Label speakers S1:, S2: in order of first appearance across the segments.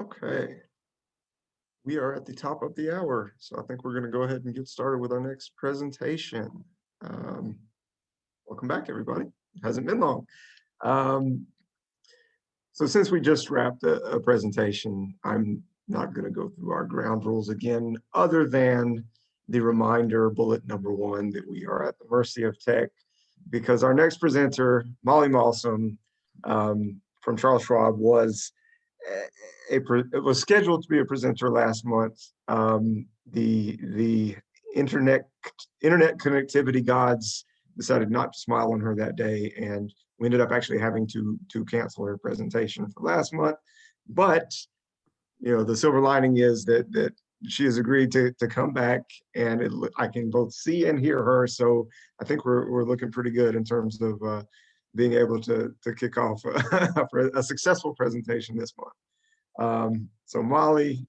S1: Okay, we are at the top of the hour, so I think we're going to go ahead and get started with our next presentation. Um, Welcome back, everybody. It hasn't been long. Um, so since we just wrapped a presentation, I'm not going to go through our ground rules again, other than the reminder, bullet number one, that we are at the mercy of tech, because our next presenter, Molly Malsam, from Charles Schwab, it was scheduled to be a presenter last month. The internet connectivity gods decided not to smile on her that day, and we ended up actually having to cancel her presentation for last month. But the silver lining is that she has agreed to come back, and I can both see and hear her. So I think we're looking pretty good in terms of being able to kick off a successful presentation this month. So Molly,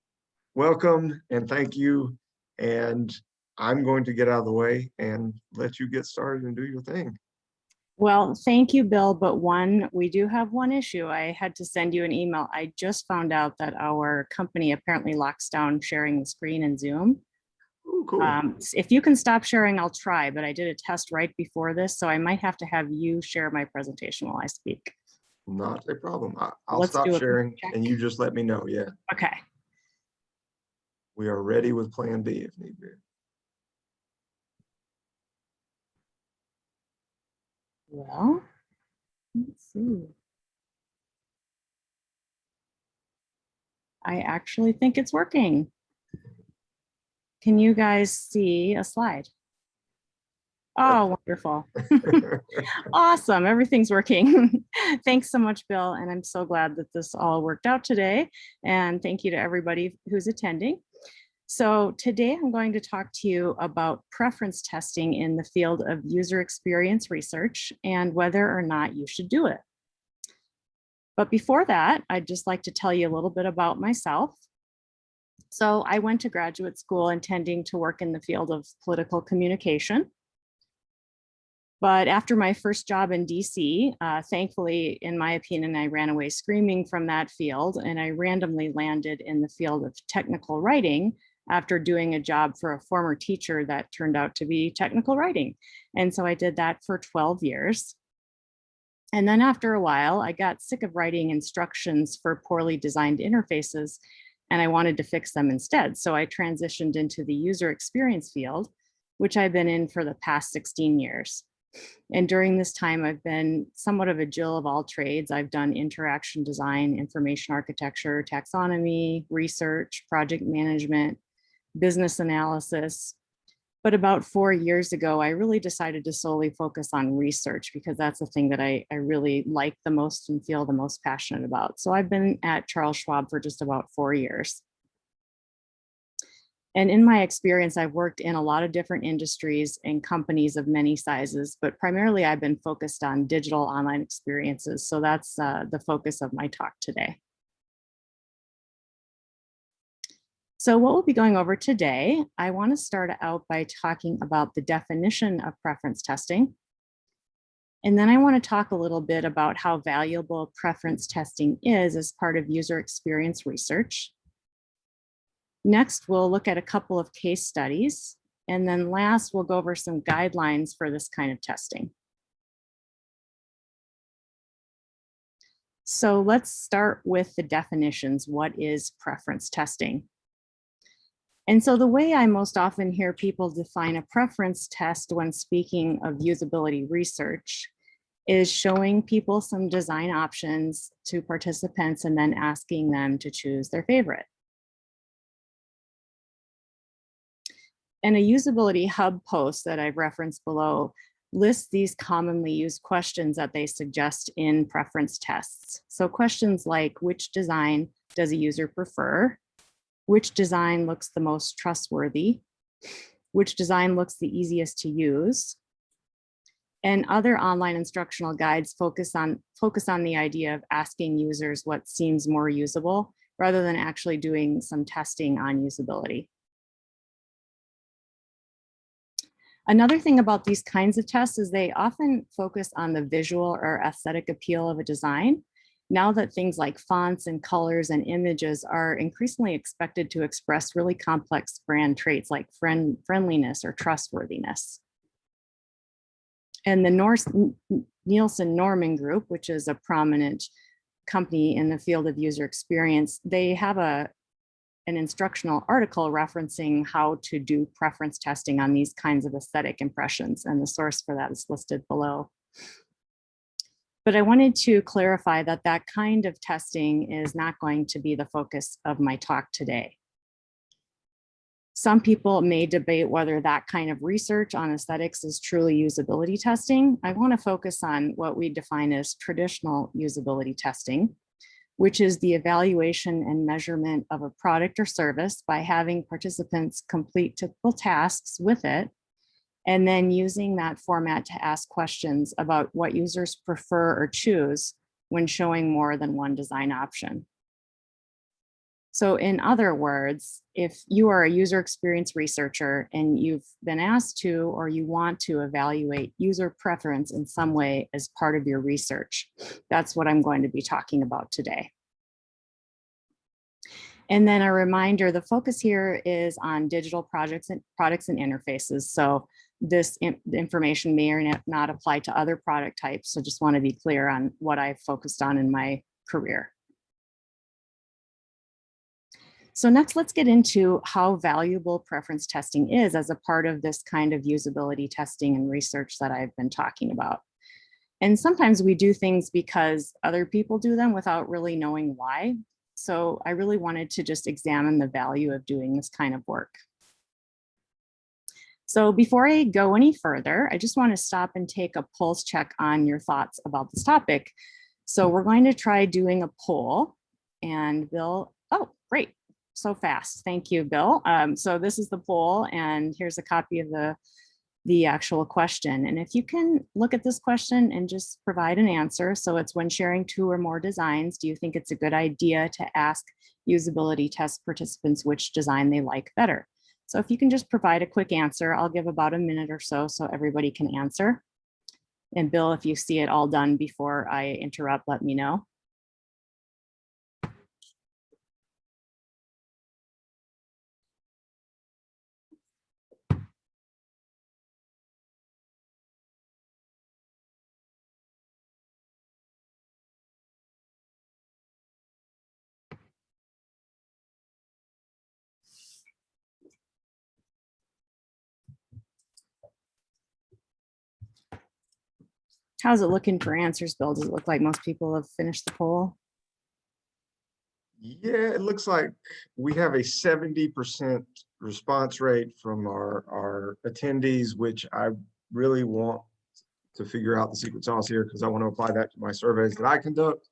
S1: welcome and thank you. And I'm going to get out of the way and let you get started and do your thing.
S2: Well, thank you, Bill. But we do have one issue. I had to send you an email. I just found out that our company apparently locks down sharing the screen in Zoom.
S1: Ooh, cool.
S2: If you can stop sharing, I'll try, but I did a test right before this, so I might have to have you share my presentation while I speak.
S1: Not a problem. I'll
S2: Let's
S1: stop
S2: do a quick
S1: sharing
S2: check.
S1: and you just let me know. Yeah,
S2: Okay.
S1: we are ready with plan B if need be.
S2: Well, let's see. I actually think it's working. Can you guys see a slide? Oh, wonderful. Awesome. Everything's working. Thanks so much, Bill. And I'm so glad that this all worked out today. And thank you to everybody who's attending. So today I'm going to talk to you about preference testing in the field of user experience research and whether or not you should do it. But before that, I'd just like to tell you a little bit about myself. So I went to graduate school intending to work in the field of political communication. But after my first job in DC, thankfully, in my opinion, I ran away screaming from that field, and I randomly landed in the field of technical writing after doing a job for a former teacher that turned out to be technical writing. And so I did that for 12 years. And then after a while, I got sick of writing instructions for poorly designed interfaces, and I wanted to fix them instead. So I transitioned into the user experience field, which I've been in for the past 16 years. And during this time, I've been somewhat of a Jill of all trades. I've done interaction design, information architecture, taxonomy, research, project management, business analysis. But about 4 years ago, I really decided to solely focus on research because that's the thing that I really like the most and feel the most passionate about. So I've been at Charles Schwab for just about 4 years. And in my experience, I've worked in a lot of different industries and companies of many sizes, but primarily I've been focused on digital online experiences. So that's the focus of my talk today. So what we'll be going over today, I want to start out by talking about the definition of preference testing. And then I want to talk a little bit about how valuable preference testing is as part of user experience research. Next, we'll look at a couple of case studies. And then last, we'll go over some guidelines for this kind of testing. So let's start with the definitions. What is preference testing? And so the way I most often hear people define a preference test when speaking of usability research is showing people some design options to participants and then asking them to choose their favorite. And a usability hub post that I've referenced below lists these commonly used questions that they suggest in preference tests. So questions like, which design does a user prefer? Which design looks the most trustworthy? Which design looks the easiest to use? And other online instructional guides focus on the idea of asking users what seems more usable rather than actually doing some testing on usability. Another thing about these kinds of tests is they often focus on the visual or aesthetic appeal of a design. now that things like fonts and colors and images are increasingly expected to express really complex brand traits like friendliness or trustworthiness. And the Nielsen Norman Group, which is a prominent company in the field of user experience, they have an instructional article referencing how to do preference testing on these kinds of aesthetic impressions, and the source for that is listed below. But I wanted to clarify that that kind of testing is not going to be the focus of my talk today. Some people may debate whether that kind of research on aesthetics is truly usability testing. I want to focus on what we define as traditional usability testing, which is the evaluation and measurement of a product or service by having participants complete typical tasks with it, and then using that format to ask questions about what users prefer or choose when showing more than one design option. So in other words, if you are a user experience researcher and you've been asked to, or you want to evaluate user preference in some way as part of your research, that's what I'm going to be talking about today. And then a reminder, the focus here is on digital products and interfaces. So this information may or not apply to other product types. So just want to be clear on what I've focused on in my career. So next, let's get into how valuable preference testing is as a part of this kind of usability testing and research that I've been talking about. And sometimes we do things because other people do them without really knowing why. So I really wanted to just examine the value of doing this kind of work. So before I go any further, I just want to stop and take a pulse check on your thoughts about this topic. So we're going to try doing a poll, and Bill, oh, great. So fast. Thank you, Bill. So this is the poll, and here's a copy of the actual question. And if you can look at this question and just provide an answer. So it's when sharing 2 or more designs, do you think it's a good idea to ask usability test participants which design they like better? So if you can just provide a quick answer, I'll give about a minute or so everybody can answer. And Bill, if you see it all done before I interrupt, let me know. How's it looking for answers, Bill? Does it look like most people have finished the poll?
S1: Yeah, it looks like we have a 70% response rate from our attendees, which I really want to figure out the secret sauce here because I want to apply that to my surveys that I conduct.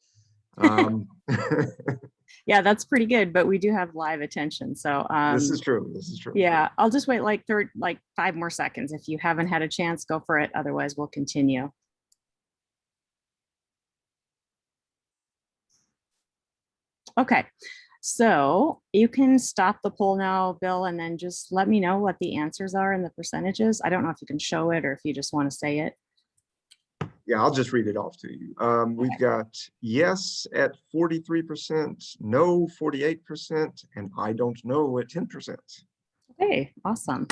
S2: Yeah, that's pretty good, but we do have live attention. So
S1: this is true. This is true.
S2: Yeah, I'll just wait like 5 more seconds. If you haven't had a chance, go for it. Otherwise, we'll continue. Okay, so you can stop the poll now, Bill, and then just let me know what the answers are and the percentages. I don't know if you can show it or if you just want to say it.
S1: Yeah, I'll just read it off to you. We've got yes at 43%, no 48%, and I don't know at 10%.
S2: Okay, awesome.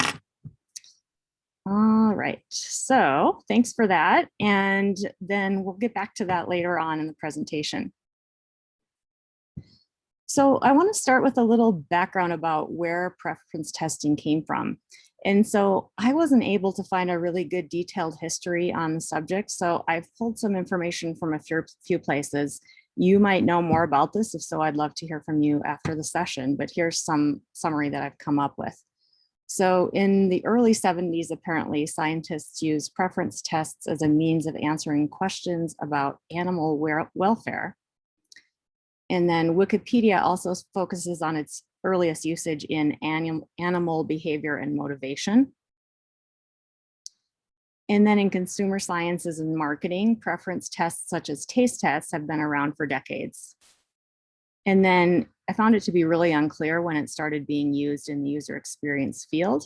S2: All right, so thanks for that. And then we'll get back to that later on in the presentation. So I want to start with a little background about where preference testing came from. And so I wasn't able to find a really good detailed history on the subject. So I've pulled some information from a few places. You might know more about this. If so, I'd love to hear from you after the session, but here's some summary that I've come up with. So in the early 70s, apparently, scientists used preference tests as a means of answering questions about animal welfare. And then Wikipedia also focuses on its earliest usage in animal behavior and motivation. And then in consumer sciences and marketing, preference tests such as taste tests have been around for decades. And then I found it to be really unclear when it started being used in the user experience field.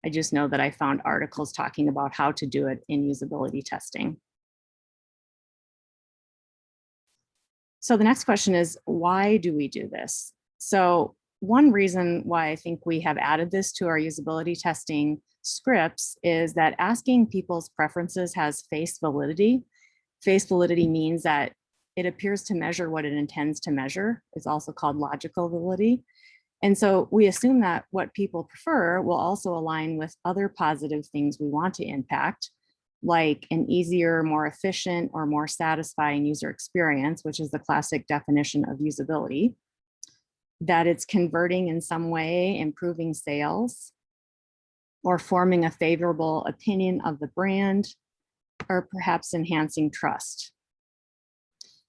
S2: I just know that I found articles talking about how to do it in usability testing. So the next question is, why do we do this? So one reason why I think we have added this to our usability testing scripts is that asking people's preferences has face validity. Face validity means that it appears to measure what it intends to measure. It's also called logical validity. And so we assume that what people prefer will also align with other positive things we want to impact, like an easier, more efficient, or more satisfying user experience, which is the classic definition of usability, that it's converting in some way, improving sales, or forming a favorable opinion of the brand, or perhaps enhancing trust.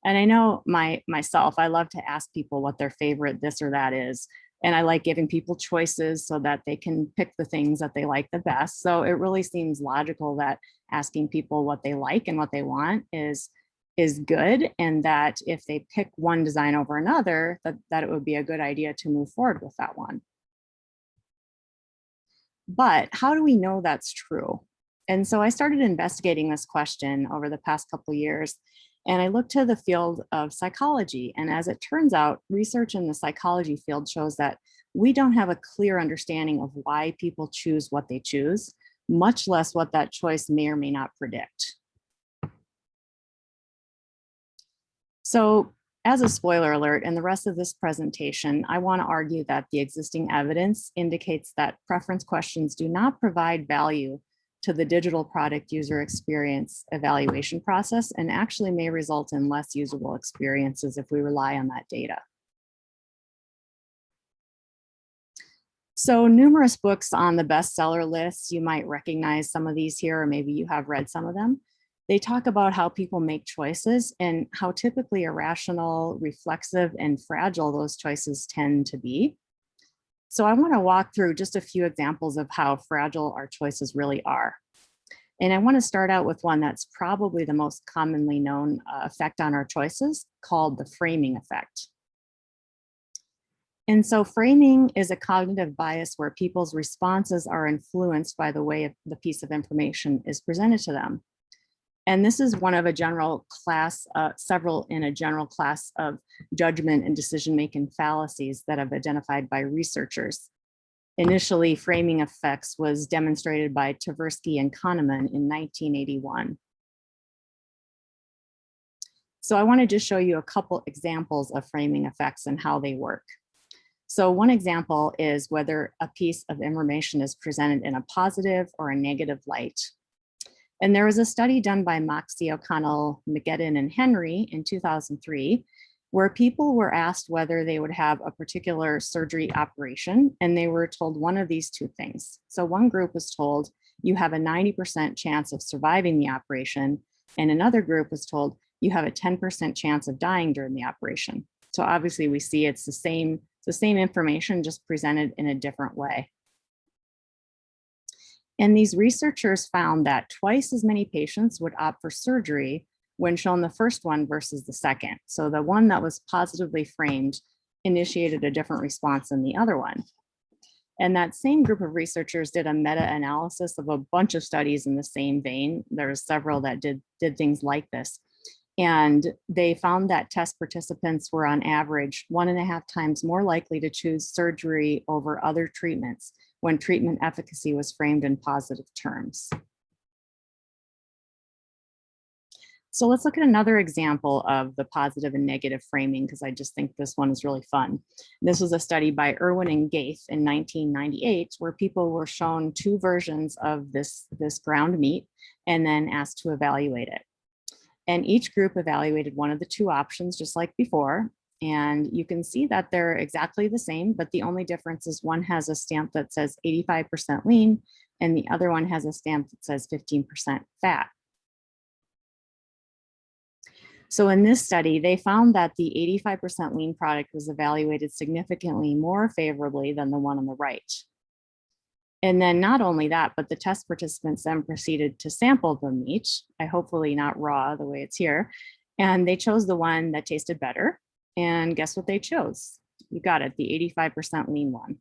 S2: And I know myself, I love to ask people what their favorite this or that is. And I like giving people choices so that they can pick the things that they like the best. So it really seems logical that asking people what they like and what they want is good. And that if they pick one design over another, that it would be a good idea to move forward with that one. But how do we know that's true? And so I started investigating this question over the past couple of years. And I looked to the field of psychology. And as it turns out, research in the psychology field shows that we don't have a clear understanding of why people choose what they choose, much less what that choice may or may not predict. So as a spoiler alert, in the rest of this presentation, I want to argue that the existing evidence indicates that preference questions do not provide value to the digital product user experience evaluation process and actually may result in less usable experiences if we rely on that data. So numerous books on the bestseller list, you might recognize some of these here, or maybe you have read some of them. They talk about how people make choices and how typically irrational, reflexive, and fragile those choices tend to be. So I want to walk through just a few examples of how fragile our choices really are. And I want to start out with one that's probably the most commonly known effect on our choices, called the framing effect. And so framing is a cognitive bias where people's responses are influenced by the way the piece of information is presented to them. And this is one of a general class, several in a general class of judgment and decision-making fallacies that have identified by researchers. Initially, framing effects was demonstrated by Tversky and Kahneman in 1981. So I want to just show you a couple examples of framing effects and how they work. So one example is whether a piece of information is presented in a positive or a negative light. And there was a study done by Moxie, O'Connell, McGettin, and Henry in 2003, where people were asked whether they would have a particular surgery operation, and they were told one of these two things. So one group was told, you have a 90% chance of surviving the operation, and another group was told, you have a 10% chance of dying during the operation. So obviously we see it's the same information, just presented in a different way. And these researchers found that twice as many patients would opt for surgery when shown the first one versus the second. So the one that was positively framed initiated a different response than the other one. And that same group of researchers did a meta-analysis of a bunch of studies in the same vein. There were several that did things like this. And they found that test participants were on average 1.5 times more likely to choose surgery over other treatments when treatment efficacy was framed in positive terms. So let's look at another example of the positive and negative framing, because I just think this one is really fun. This was a study by Irwin and Gaith in 1998, where people were shown two versions of this ground meat and then asked to evaluate it. And each group evaluated one of the two options, just like before. And you can see that they're exactly the same, but the only difference is one has a stamp that says 85% lean, and the other one has a stamp that says 15% fat. So in this study, they found that the 85% lean product was evaluated significantly more favorably than the one on the right. And then not only that, but the test participants then proceeded to sample the meat, hopefully not raw the way it's here, and they chose the one that tasted better. And guess what they chose? You got it, the 85% lean one.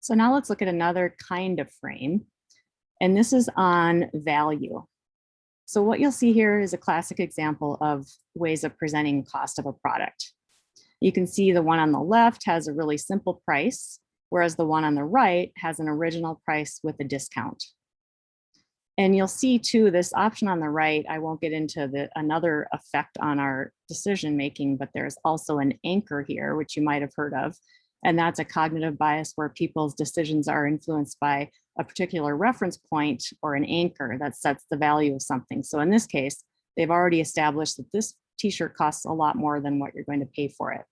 S2: So now let's look at another kind of frame, and this is on value. So what you'll see here is a classic example of ways of presenting cost of a product. You can see the one on the left has a really simple price, whereas the one on the right has an original price with a discount. And you'll see too, this option on the right, I won't get into another effect on our decision making, but there's also an anchor here, which you might have heard of. And that's a cognitive bias where people's decisions are influenced by a particular reference point or an anchor that sets the value of something. So in this case, they've already established that this t-shirt costs a lot more than what you're going to pay for it.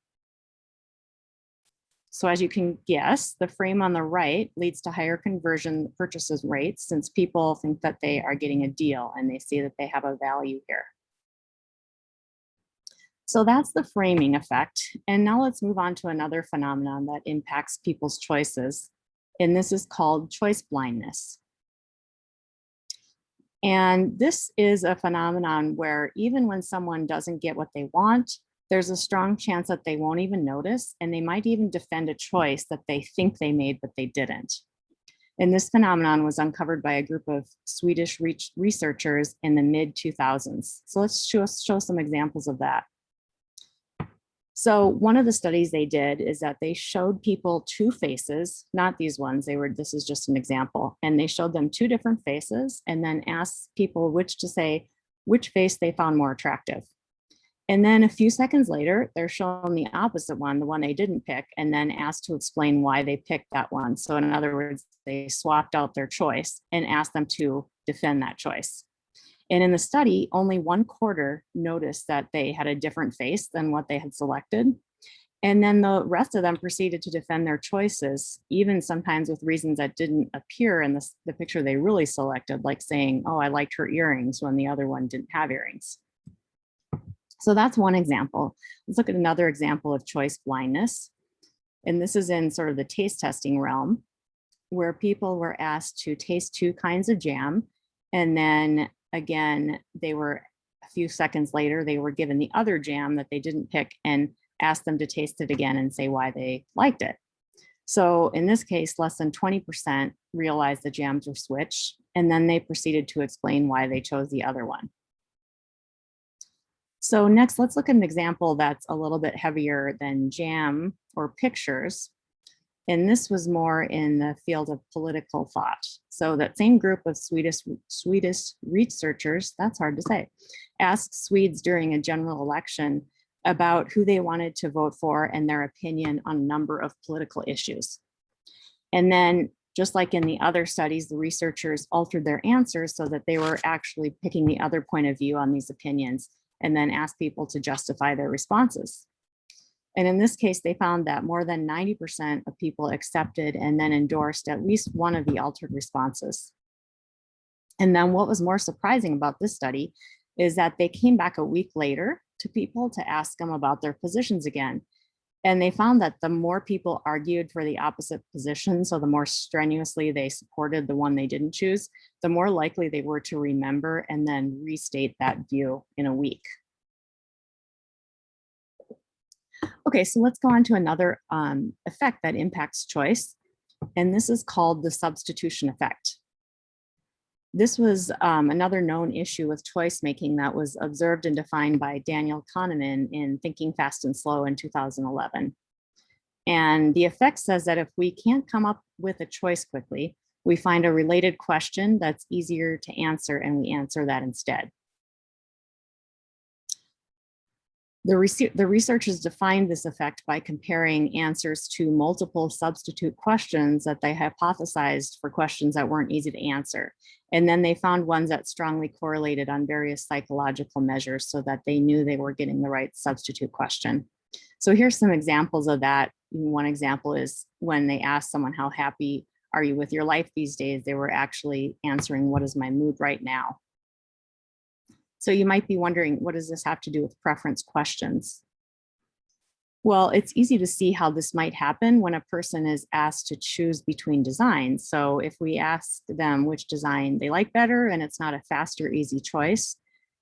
S2: So as you can guess, the frame on the right leads to higher conversion purchases rates since people think that they are getting a deal and they see that they have a value here. So that's the framing effect. And now let's move on to another phenomenon that impacts people's choices. And this is called choice blindness. And this is a phenomenon where even when someone doesn't get what they want, there's a strong chance that they won't even notice, and they might even defend a choice that they think they made, but they didn't. And this phenomenon was uncovered by a group of Swedish researchers in the mid-2000s. So let's show some examples of that. So one of the studies they did is that they showed people two faces, not these ones, this is just an example, and they showed them two different faces and then asked people which face they found more attractive. And then a few seconds later, they're shown the opposite one, the one they didn't pick, and then asked to explain why they picked that one. So in other words, they swapped out their choice and asked them to defend that choice. And in the study, only 1/4 noticed that they had a different face than what they had selected. And then the rest of them proceeded to defend their choices, even sometimes with reasons that didn't appear in the picture they really selected, like saying, oh, I liked her earrings when the other one didn't have earrings. So that's one example. Let's look at another example of choice blindness. And this is in sort of the taste testing realm, where people were asked to taste two kinds of jam. And then again, a few seconds later, they were given the other jam that they didn't pick and asked them to taste it again and say why they liked it. So in this case, less than 20% realized the jams were switched, and then they proceeded to explain why they chose the other one. So next, let's look at an example that's a little bit heavier than jam or pictures. And this was more in the field of political thought. So that same group of Swedish researchers, that's hard to say, asked Swedes during a general election about who they wanted to vote for and their opinion on a number of political issues. And then just like in the other studies, the researchers altered their answers so that they were actually picking the other point of view on these opinions and then asked people to justify their responses. And in this case, they found that more than 90% of people accepted and then endorsed at least one of the altered responses. And then what was more surprising about this study is that they came back a week later to people to ask them about their positions again. And they found that the more people argued for the opposite position, so the more strenuously they supported the one they didn't choose, the more likely they were to remember and then restate that view in a week. Okay, so let's go on to another effect that impacts choice, and this is called the substitution effect. This was another known issue with choice making that was observed and defined by Daniel Kahneman in Thinking Fast and Slow in 2011. And the effect says that if we can't come up with a choice quickly, we find a related question that's easier to answer and we answer that instead. The researchers defined this effect by comparing answers to multiple substitute questions that they hypothesized for questions that weren't easy to answer. And then they found ones that strongly correlated on various psychological measures so that they knew they were getting the right substitute question. So here's some examples of that. One example is when they asked someone, how happy are you with your life these days? They were actually answering, what is my mood right now? So you might be wondering, what does this have to do with preference questions? Well, it's easy to see how this might happen when a person is asked to choose between designs. So if we ask them which design they like better and it's not a fast or easy choice,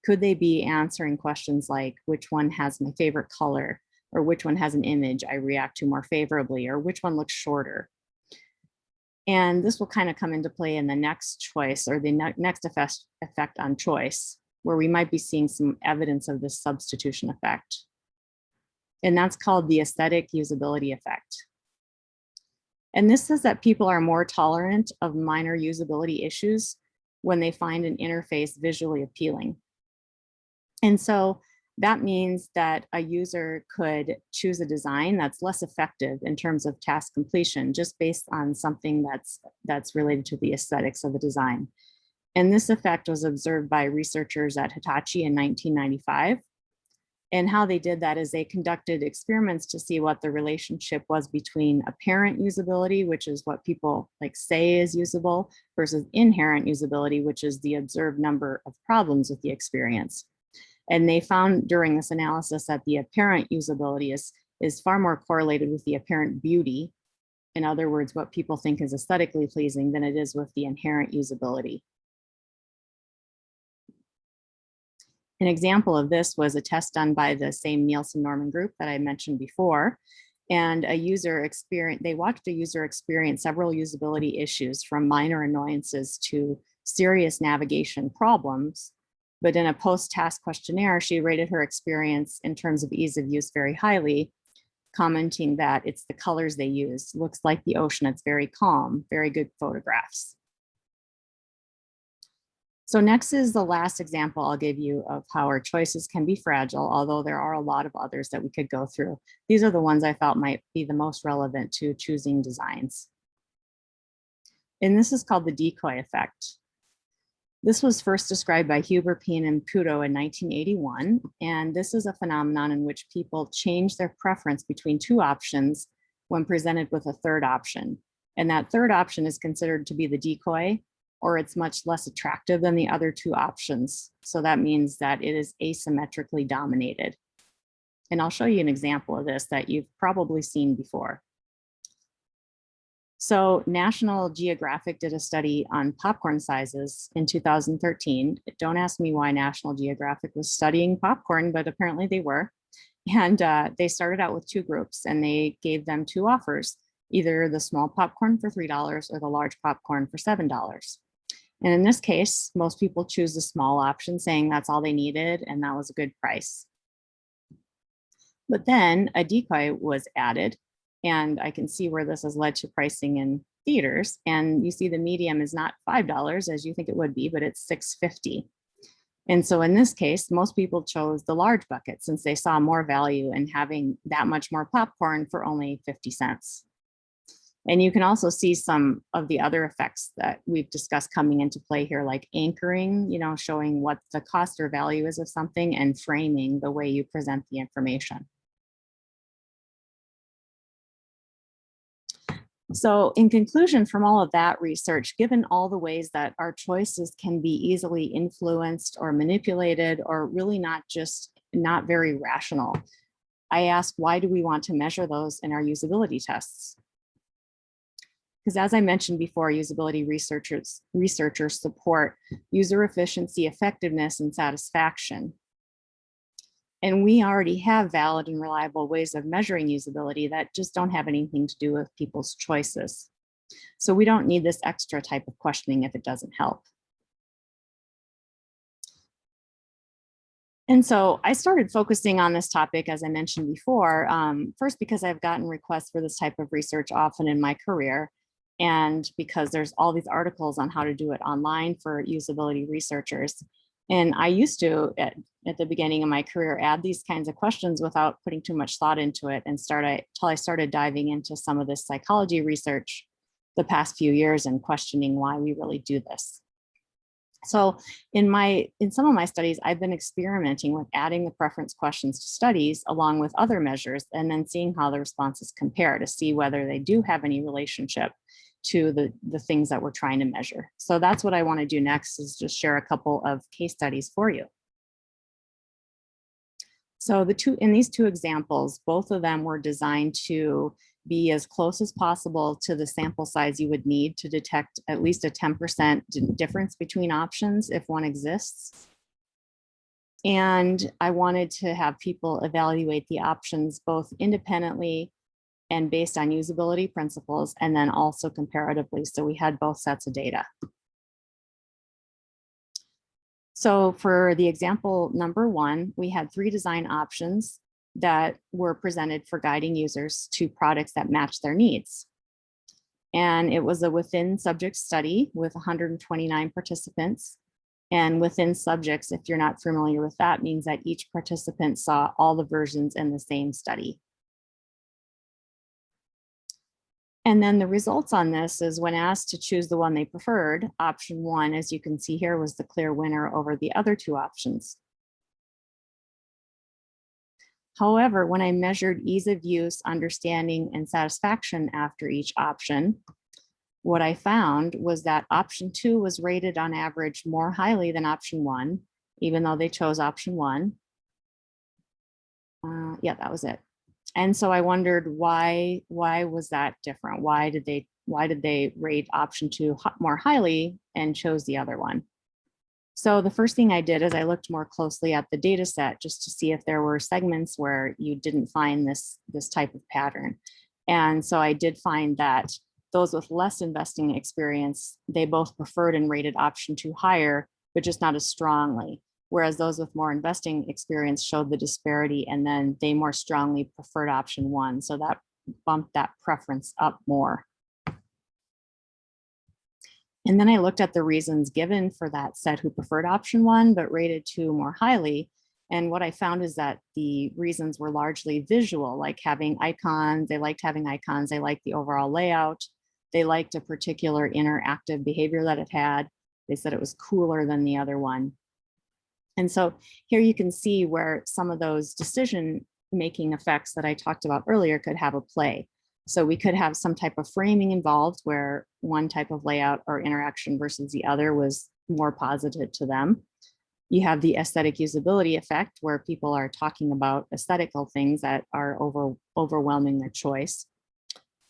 S2: could they be answering questions like which one has my favorite color, or which one has an image I react to more favorably, or which one looks shorter? And this will kind of come into play in the next choice or the next effect on choice. where we might be seeing some evidence of this substitution effect. And that's called the aesthetic usability effect. And this says that people are more tolerant of minor usability issues when they find an interface visually appealing. And so that means that a user could choose a design that's less effective in terms of task completion, just based on something that's related to the aesthetics of the design. And this effect was observed by researchers at Hitachi in 1995. And how they did that is they conducted experiments to see what the relationship was between apparent usability, which is what people like say is usable, versus inherent usability, which is the observed number of problems with the experience. And they found during this analysis that the apparent usability is far more correlated with the apparent beauty. In other words, what people think is aesthetically pleasing than it is with the inherent usability. An example of this was a test done by the same Malsam Norman group that I mentioned before. And they watched a user experience several usability issues, from minor annoyances to serious navigation problems. But in a post-task questionnaire, she rated her experience in terms of ease of use very highly, commenting that it's the colors they use. Looks like the ocean, it's very calm, very good photographs. So next is the last example I'll give you of how our choices can be fragile, although there are a lot of others that we could go through. These are the ones I felt might be the most relevant to choosing designs. And this is called the decoy effect. This was first described by Huber, Pien, and Puto in 1981. And this is a phenomenon in which people change their preference between two options when presented with a third option. And that third option is considered to be the decoy, or it's much less attractive than the other two options. So that means that it is asymmetrically dominated. And I'll show you an example of this that you've probably seen before. So National Geographic did a study on popcorn sizes in 2013. Don't ask me why National Geographic was studying popcorn, but apparently they were. And they started out with two groups, and they gave them two offers, either the small popcorn for $3 or the large popcorn for $7. And in this case, most people choose the small option, saying that's all they needed, and that was a good price. But then a decoy was added, and I can see where this has led to pricing in theaters. And you see the medium is not $5 as you think it would be, but it's $6.50. And so in this case, most people chose the large bucket since they saw more value in having that much more popcorn for only 50 cents. And you can also see some of the other effects that we've discussed coming into play here, like anchoring, showing what the cost or value is of something, and framing the way you present the information. So in conclusion, from all of that research, given all the ways that our choices can be easily influenced or manipulated, or really not very rational, I asked, why do we want to measure those in our usability tests? Because as I mentioned before, usability researchers support user efficiency, effectiveness, and satisfaction. And we already have valid and reliable ways of measuring usability that just don't have anything to do with people's choices. So we don't need this extra type of questioning if it doesn't help. And so I started focusing on this topic, as I mentioned before, first because I've gotten requests for this type of research often in my career, and because there's all these articles on how to do it online for usability researchers. And I used to, at the beginning of my career, add these kinds of questions without putting too much thought into it, and until I started diving into some of this psychology research the past few years and questioning why we really do this. So in some of my studies, I've been experimenting with adding the preference questions to studies along with other measures, and then seeing how the responses compare to see whether they do have any relationship to the things that we're trying to measure. So that's what I want to do next, is just share a couple of case studies for you. So in these two examples, both of them were designed to be as close as possible to the sample size you would need to detect at least a 10% difference between options if one exists. And I wanted to have people evaluate the options both independently and based on usability principles, and then also comparatively. So we had both sets of data. So for the example number 1, we had 3 design options that were presented for guiding users to products that match their needs. And it was a within subject study with 129 participants. And within subjects, if you're not familiar with that, means that each participant saw all the versions in the same study. And then the results on this is when asked to choose the one they preferred, option 1, as you can see here, was the clear winner over the other 2 options. However, when I measured ease of use, understanding, and satisfaction after each option, what I found was that option 2 was rated on average more highly than option 1, even though they chose option 1. Yeah, that was it. And so I wondered why was that different? Why did they rate option 2 more highly and chose the other one? So the first thing I did is I looked more closely at the data set just to see if there were segments where you didn't find this type of pattern. And so I did find that those with less investing experience, they both preferred and rated option 2 higher, but just not as strongly. Whereas those with more investing experience showed the disparity, and then they more strongly preferred option 1. So that bumped that preference up more. And then I looked at the reasons given for that set who preferred option 1, but rated 2 more highly. And what I found is that the reasons were largely visual, like having icons. They liked having icons. They liked the overall layout. They liked a particular interactive behavior that it had. They said it was cooler than the other one. And so here you can see where some of those decision-making effects that I talked about earlier could have a play. So we could have some type of framing involved where one type of layout or interaction versus the other was more positive to them. You have the aesthetic usability effect where people are talking about aesthetical things that are overwhelming their choice.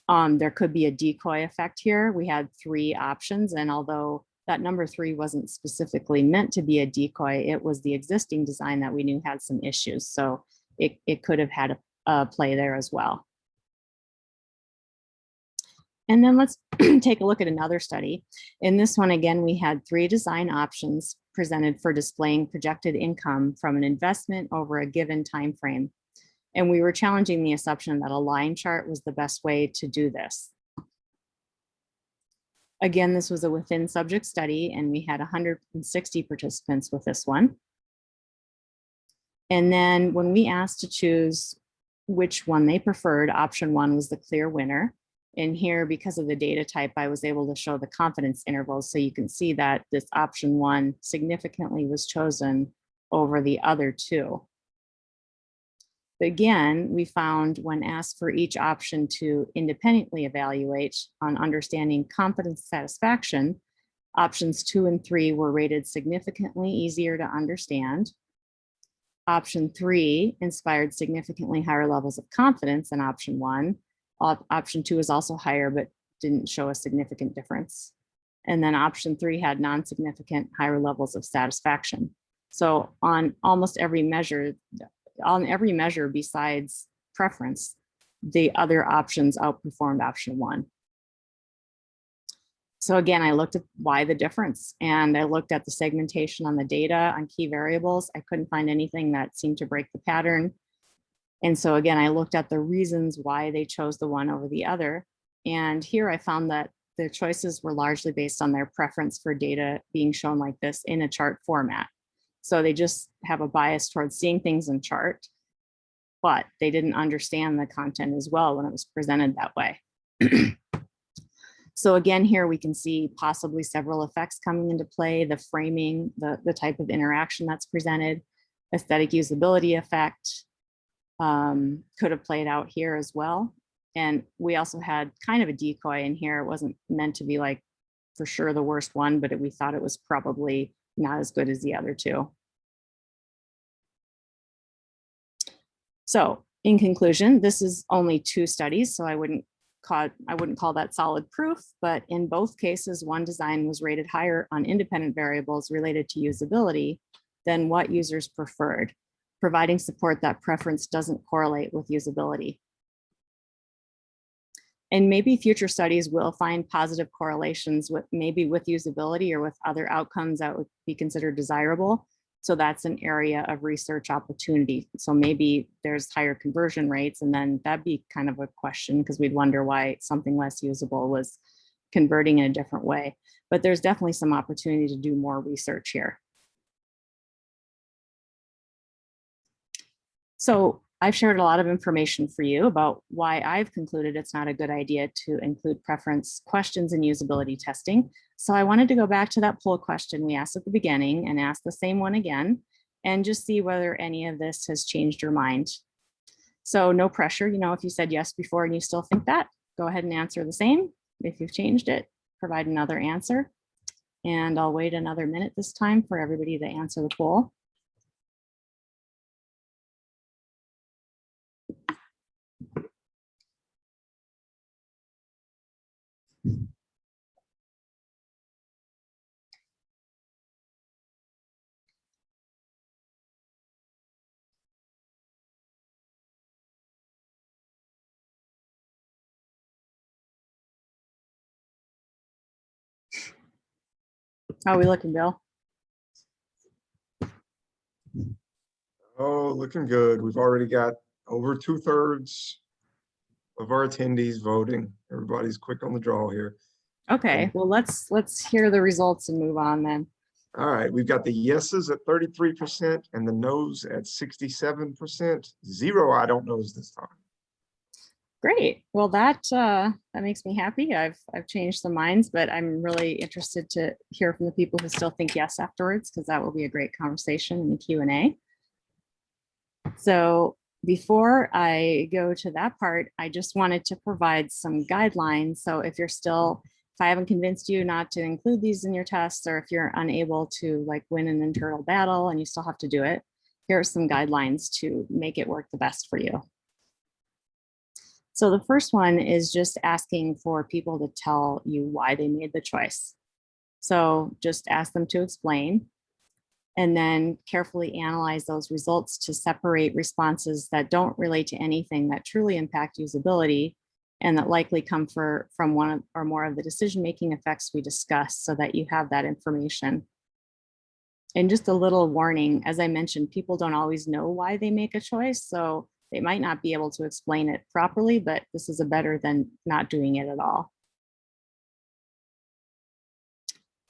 S2: There could be a decoy effect here. We had 3 options, and although that number 3 wasn't specifically meant to be a decoy, it was the existing design that we knew had some issues. So it could have had a play there as well. And then let's take a look at another study. In this one, again, we had 3 design options presented for displaying projected income from an investment over a given time frame. And we were challenging the assumption that a line chart was the best way to do this. Again, this was a within subject study, and we had 160 participants with this one. And then when we asked to choose which one they preferred, option 1 was the clear winner. And here, because of the data type, I was able to show the confidence intervals. So you can see that this option 1 significantly was chosen over the other 2. But again, we found when asked for each option to independently evaluate on understanding confidence satisfaction, options 2 and 3 were rated significantly easier to understand. Option 3 inspired significantly higher levels of confidence than option 1. Option 2 is also higher, but didn't show a significant difference. And then option 3 had non-significant higher levels of satisfaction. So on almost every measure, besides preference, the other options outperformed option 1. So again, I looked at why the difference, and I looked at the segmentation on the data on key variables. I couldn't find anything that seemed to break the pattern. And so again, I looked at the reasons why they chose the one over the other. And here I found that their choices were largely based on their preference for data being shown like this in a chart format. So they just have a bias towards seeing things in chart, but they didn't understand the content as well when it was presented that way. So again, here we can see possibly several effects coming into play: the framing, the type of interaction that's presented, aesthetic usability effect could have played out here as well. And we also had kind of a decoy in here. It wasn't meant to be like for sure the worst one, but we thought it was probably not as good as the other 2. So in conclusion, this is only 2 studies, so I wouldn't call that solid proof, but in both cases, one design was rated higher on independent variables related to usability than what users preferred, providing support that preference doesn't correlate with usability. And maybe future studies will find positive correlations with maybe with usability or with other outcomes that would be considered desirable. So that's an area of research opportunity. So maybe there's higher conversion rates, and then that'd be kind of a question because we'd wonder why something less usable was converting in a different way. But there's definitely some opportunity to do more research here. So I've shared a lot of information for you about why I've concluded it's not a good idea to include preference questions in usability testing. So I wanted to go back to that poll question we asked at the beginning and ask the same one again, and just see whether any of this has changed your mind. So no pressure, you know, if you said yes before and you still think that, go ahead and answer the same. If you've changed it, provide another answer. And I'll wait another minute this time for everybody to answer the poll. How are we looking, Bill?
S1: Oh, looking good. We've already got over 2/3 of our attendees voting. Everybody's quick on the draw here.
S2: Okay, well, let's hear the results and move on then.
S1: All right, we've got the yeses at 33% and the nos at 67%. Zero I don't knows this time.
S2: Great. Well, that makes me happy. I've changed some minds, but I'm really interested to hear from the people who still think yes afterwards, because that will be a great conversation in the Q&A. So before I go to that part, I just wanted to provide some guidelines. So if I haven't convinced you not to include these in your tests, or if you're unable to like win an internal battle and you still have to do it, here are some guidelines to make it work the best for you. So the first one is just asking for people to tell you why they made the choice. So just ask them to explain, and then carefully analyze those results to separate responses that don't relate to anything that truly impact usability and that likely come from one or more of the decision-making effects we discussed, so that you have that information. And just a little warning, as I mentioned, people don't always know why they make a choice, so they might not be able to explain it properly, but this is better than not doing it at all.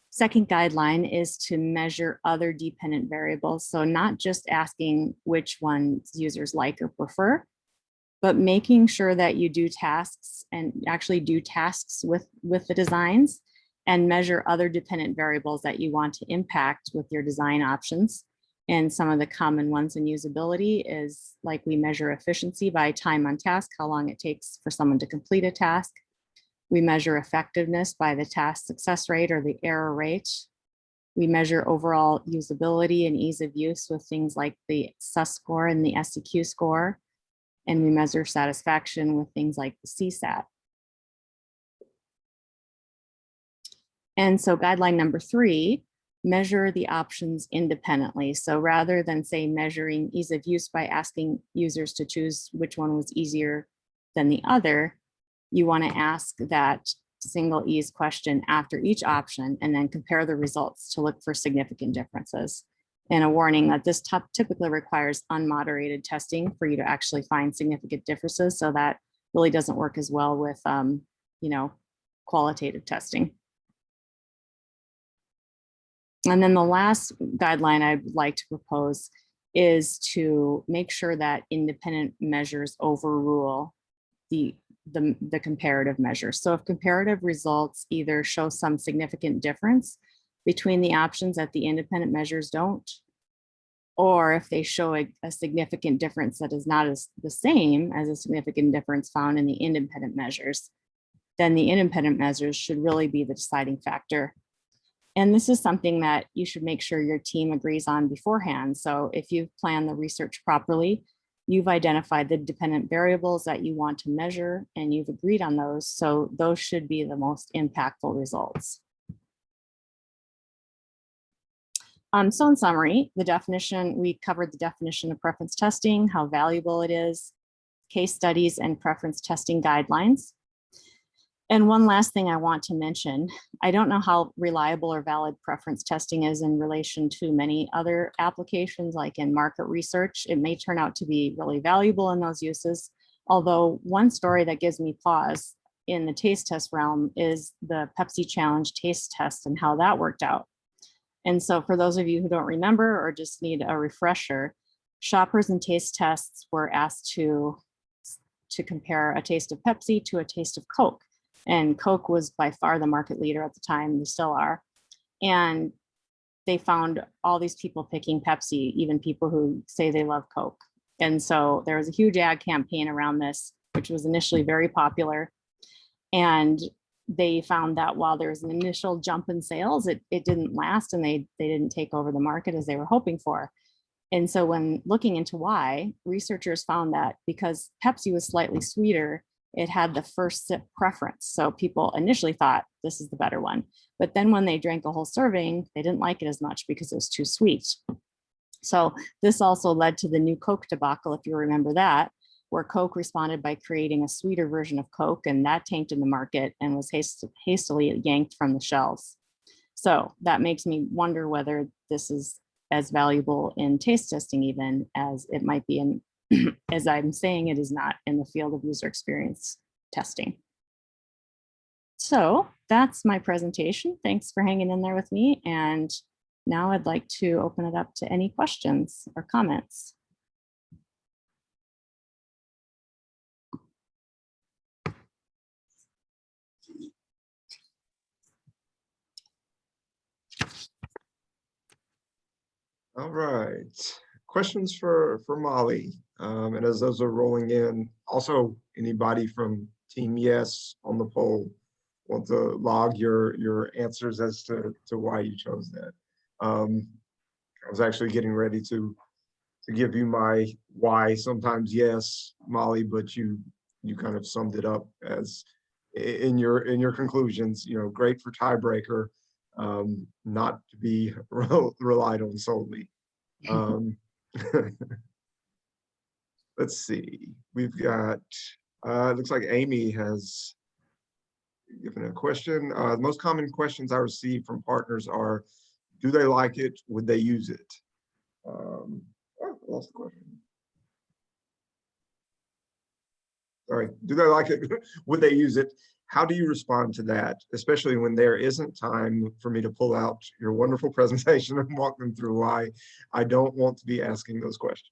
S2: Second guideline is to measure other dependent variables. So not just asking which ones users like or prefer, but making sure that you do tasks and actually do tasks with the designs and measure other dependent variables that you want to impact with your design options. And some of the common ones in usability is like we measure efficiency by time on task, how long it takes for someone to complete a task. We measure effectiveness by the task success rate or the error rate. We measure overall usability and ease of use with things like the SUS score and the SEQ score. And we measure satisfaction with things like the CSAT. And so guideline number 3, measure the options independently. So rather than say measuring ease of use by asking users to choose which one was easier than the other, you want to ask that single ease question after each option and then compare the results to look for significant differences. And a warning that this typically requires unmoderated testing for you to actually find significant differences. So that really doesn't work as well with, qualitative testing. And then the last guideline I'd like to propose is to make sure that independent measures overrule the comparative measures. So if comparative results either show some significant difference between the options that the independent measures don't, or if they show a significant difference that is not the same as a significant difference found in the independent measures, then the independent measures should really be the deciding factor. And this is something that you should make sure your team agrees on beforehand. So if you've planned the research properly, you've identified the dependent variables that you want to measure and you've agreed on those. So those should be the most impactful results. So in summary, the definition, we covered the definition of preference testing, how valuable it is, case studies and preference testing guidelines. And one last thing I want to mention, I don't know how reliable or valid preference testing is in relation to many other applications, like in market research. It may turn out to be really valuable in those uses. Although one story that gives me pause in the taste test realm is the Pepsi Challenge taste test and how that worked out. And so for those of you who don't remember or just need a refresher, shoppers in taste tests were asked to compare a taste of Pepsi to a taste of Coke. And Coke was by far the market leader at the time, they still are. And they found all these people picking Pepsi, even people who say they love Coke. And so there was a huge ad campaign around this, which was initially very popular. And they found that while there was an initial jump in sales, it didn't last, and they didn't take over the market as they were hoping for. And so when looking into why, researchers found that because Pepsi was slightly sweeter, it had the first sip preference. So people initially thought this is the better one. But then when they drank a whole serving, they didn't like it as much because it was too sweet. So this also led to the new Coke debacle, if you remember that, where Coke responded by creating a sweeter version of Coke, and that tanked in the market and was hastily yanked from the shelves. So that makes me wonder whether this is as valuable in taste testing even as it might be in, as I'm saying, it is not in the field of user experience testing. So that's my presentation. Thanks for hanging in there with me. And now I'd like to open it up to any questions or comments.
S1: All right, questions for Molly. And as those are rolling in, also anybody from Team Yes on the poll want to log your answers as to why you chose that. I was actually getting ready to give you my why sometimes yes, Molly, but you kind of summed it up as in your conclusions. You know, great for tiebreaker, not to be relied on solely. Let's see, we've got, it looks like Amy has given a question. The most common questions I receive from partners are, do they like it? Would they use it? Oh, I lost the question. Sorry, do they like it? Would they use it? How do you respond to that, especially when there isn't time for me to pull out your wonderful presentation and walk them through why I don't want to be asking those questions?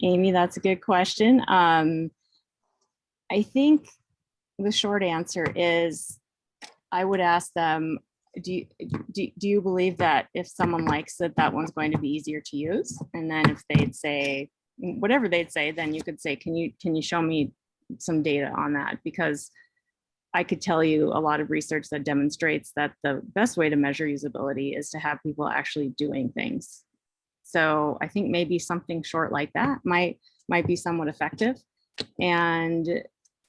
S2: Amy, that's a good question. I think the short answer is I would ask them, do you believe that if someone likes it, that one's going to be easier to use? And then if they'd say, whatever they'd say, then you could say, can you show me some data on that? Because I could tell you a lot of research that demonstrates that the best way to measure usability is to have people actually doing things. So I think maybe something short like that might be somewhat effective. And,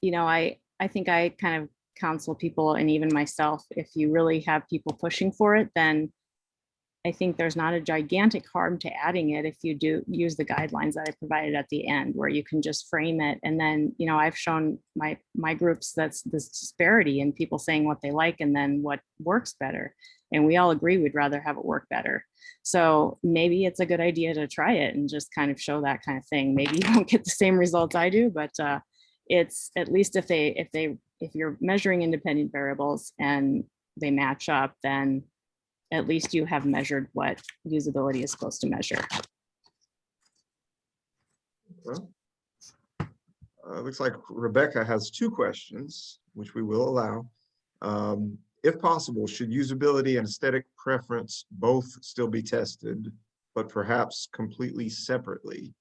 S2: you know, I think I kind of counsel people, and even myself, if you really have people pushing for it, then I think there's not a gigantic harm to adding it if you do use the guidelines that I provided at the end, where you can just frame it. And then, you know, I've shown my groups that's this disparity in people saying what they like and then what works better. And we all agree we'd rather have it work better. So maybe it's a good idea to try it and just kind of show that kind of thing. Maybe you won't get the same results I do, but it's at least if you're measuring independent variables and they match up, then at least you have measured what usability is supposed to measure.
S1: Well, looks like Rebecca has two questions, which we will allow. If possible, should usability and aesthetic preference both still be tested, but perhaps completely separately?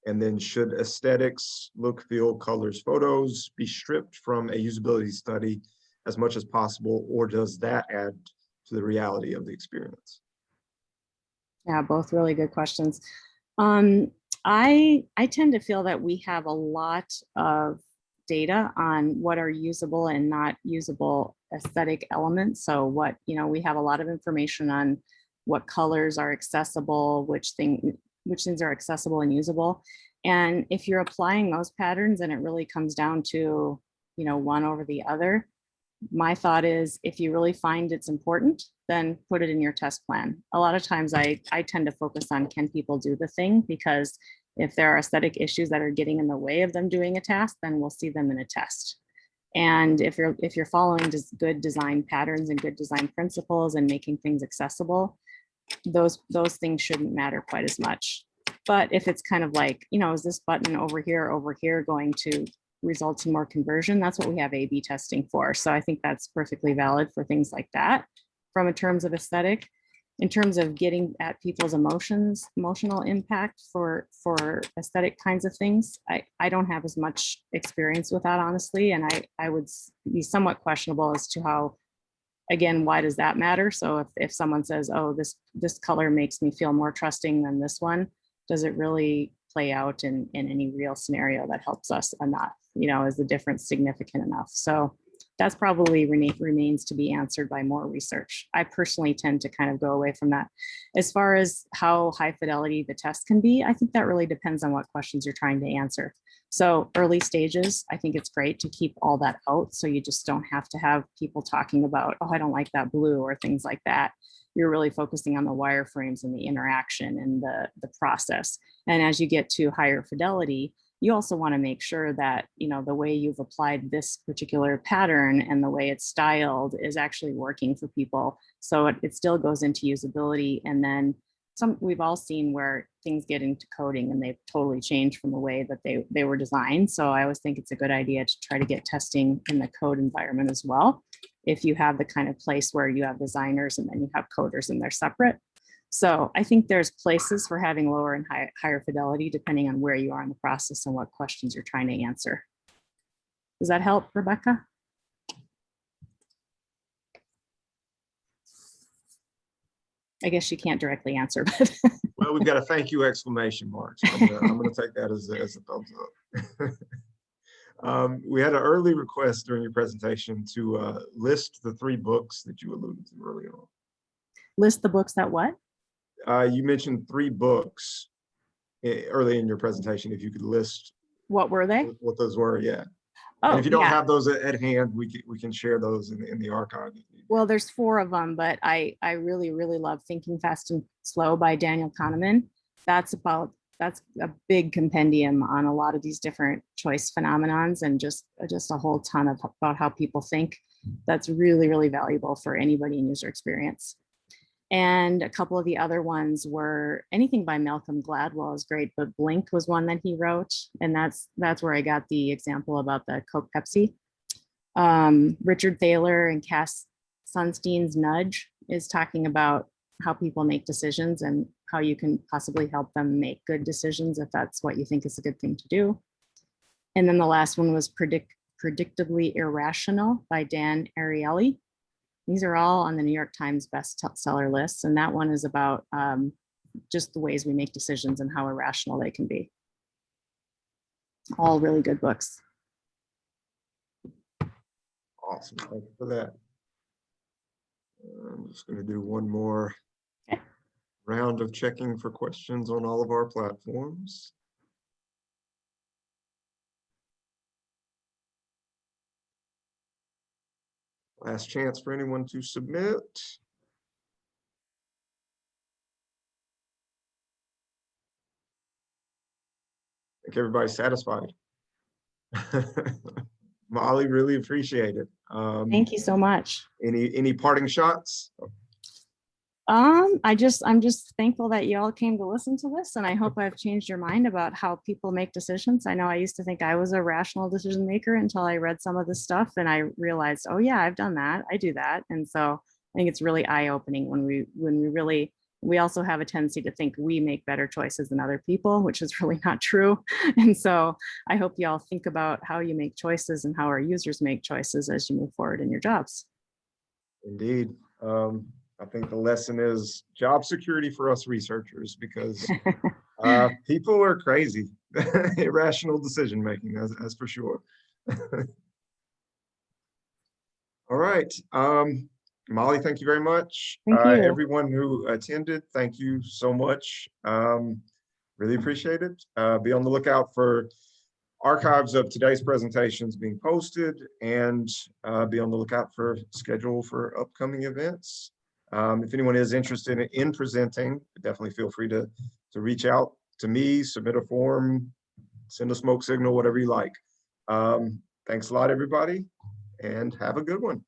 S1: And then should aesthetics, look, feel, colors, photos be stripped from a usability study as much as possible, or does that add to the reality of the experience?
S2: Yeah, both really good questions. I tend to feel that we have a lot of data on what are usable and not usable aesthetic elements. So what, you know, we have a lot of information on what colors are accessible, which things are accessible and usable. And if you're applying those patterns and it really comes down to, one over the other, my thought is if you really find it's important, then put it in your test plan. A lot of times I tend to focus on, can people do the thing? Because if there are aesthetic issues that are getting in the way of them doing a task, then we'll see them in a test. And if you're following just good design patterns and good design principles and making things accessible, those things shouldn't matter quite as much. But if it's kind of like, is this button over here going to result in more conversion? That's what we have A/B testing for. So I think that's perfectly valid for things like that from in terms of aesthetic. In terms of getting at people's emotional impact for aesthetic kinds of things, I don't have as much experience with that, honestly. And I would be somewhat questionable as to how, again, why does that matter? So if someone says, oh, this color makes me feel more trusting than this one, does it really play out in any real scenario that helps us enough? Is the difference significant enough? So that's probably remains to be answered by more research. I personally tend to kind of go away from that. As far as how high fidelity the test can be, I think that really depends on what questions you're trying to answer. So early stages, I think it's great to keep all that out. So you just don't have to have people talking about, oh, I don't like that blue or things like that. You're really focusing on the wireframes and the interaction and the process. And as you get to higher fidelity, you also want to make sure that, the way you've applied this particular pattern and the way it's styled is actually working for people. So it still goes into usability. And then we've all seen where things get into coding and they've totally changed from the way that they were designed. So I always think it's a good idea to try to get testing in the code environment as well. If you have the kind of place where you have designers and then you have coders and they're separate. So I think there's places for having lower and higher fidelity depending on where you are in the process and what questions you're trying to answer. Does that help, Rebecca? I guess you can't directly answer, but
S1: Well, we've got a thank you exclamation mark. So I'm gonna take that as a thumbs up. We had an early request during your presentation to list the 3 books that you alluded to earlier on.
S2: List the books that what?
S1: You mentioned 3 books early in your presentation. If you could list
S2: what were they?
S1: What those were, yeah.
S2: Oh,
S1: and if you don't have those at hand, we can share those in the archive.
S2: Well, there's 4 of them, but I really, really love Thinking Fast and Slow by Daniel Kahneman. That's a big compendium on a lot of these different choice phenomenons and just a whole ton about how people think. That's really, really valuable for anybody in user experience. And a couple of the other ones were anything by Malcolm Gladwell is great, but Blink was one that he wrote. And that's where I got the example about the Coke Pepsi. Richard Thaler and Cass Sunstein's Nudge is talking about how people make decisions and how you can possibly help them make good decisions if that's what you think is a good thing to do. And then the last one was Predictably Irrational by Dan Ariely. These are all on the New York Times bestseller lists. And that one is about just the ways we make decisions and how irrational they can be. All really good books.
S1: Awesome, thank you for that. I'm just going to do one more round of checking for questions on all of our platforms. Last chance for anyone to submit. I think everybody's satisfied. Molly, really appreciate it.
S2: Thank you so much.
S1: Any parting shots?
S2: I'm just thankful that you all came to listen to this, and I hope I've changed your mind about how people make decisions. I know I used to think I was a rational decision maker until I read some of this stuff and I realized, oh yeah, I've done that. I do that. And so I think it's really eye-opening when we also have a tendency to think we make better choices than other people, which is really not true. And so I hope you all think about how you make choices and how our users make choices as you move forward in your jobs.
S1: Indeed. I think the lesson is job security for us researchers, because people are crazy. Irrational decision making, that's for sure. All right. Molly, thank you very much.
S2: Thank you.
S1: Everyone who attended, thank you so much. Really appreciate it. Be on the lookout for archives of today's presentations being posted, and be on the lookout for schedule for upcoming events. If anyone is interested in presenting, definitely feel free to reach out to me, submit a form, send a smoke signal, whatever you like. Thanks a lot, everybody, and have a good one.